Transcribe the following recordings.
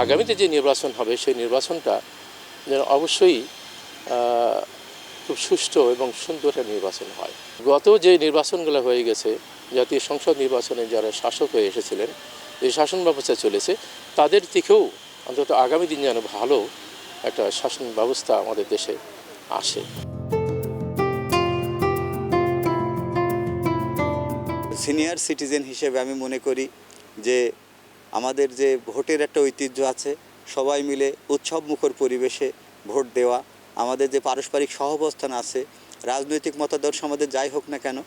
আগামীতে যে নির্বাচন হবে সেই নির্বাচনটা যেন অবশ্যই খুব সুষ্ঠু এবং সুন্দর একটা নির্বাচন হয়। গত যে নির্বাচনগুলো হয়ে গেছে, জাতীয় সংসদ নির্বাচনে যারা শাসক হয়ে এসেছিলেন, যে শাসন ব্যবস্থা চলেছে, তাদের থেকেও অন্তত আগামী দিন যেন ভালো একটা শাসন ব্যবস্থা আমাদের দেশে আসে। সিনিয়র সিটিজেন হিসেবে আমি মনে করি যে আমাদের যে ভোটের একটা ঐতিহ্য আছে, সবাই মিলে উৎসবমুখর পরিবেশে ভোট দেওয়া, আমাদের যে পারস্পরিক সহাবস্থান আছে, রাজনৈতিক মতাদর্শ আমাদের যাই হোক না কেন,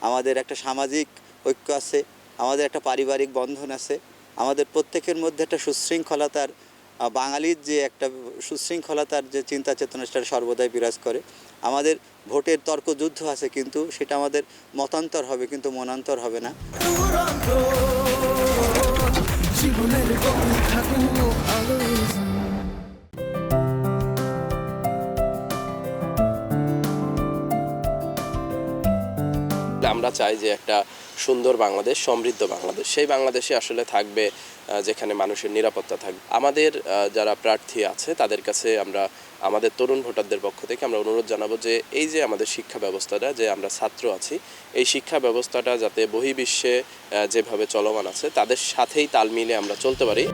আমাদের একটা সামাজিক ঐক্য আছে, আমাদের একটা পারিবারিক বন্ধন আছে, আমাদের প্রত্যেকের মধ্যে একটা সুশৃঙ্খলতার বাঙালির যে একটা সুশৃঙ্খলতার যে চিন্তা চেতনা সেটা সর্বদাই বিরাজ করে। আমাদের ভোটের তর্কযুদ্ধ আছে, কিন্তু সেটা আমাদের মতান্তর হবে, কিন্তু মনান্তর হবে না। আমরা চাই যে একটা সুন্দর বাংলাদেশ, সমৃদ্ধ বাংলাদেশ, সেই বাংলাদেশে আসলে থাকবে যেখানে মানুষের নিরাপত্তা থাকবে। আমাদের যারা প্রার্থী আছে তাদের কাছে আমরা আমাদের তরুণ ভোটারদের পক্ষ থেকে আমরা অনুরোধ জানাবো যে এই যে আমাদের শিক্ষা ব্যবস্থাটা, যে আমরা ছাত্র আছি, এই শিক্ষা ব্যবস্থাটা যাতে বহির্বিশ্বে যেভাবে চলমান আছে তাদের সাথেই তাল মিলে আমরা চলতে পারি।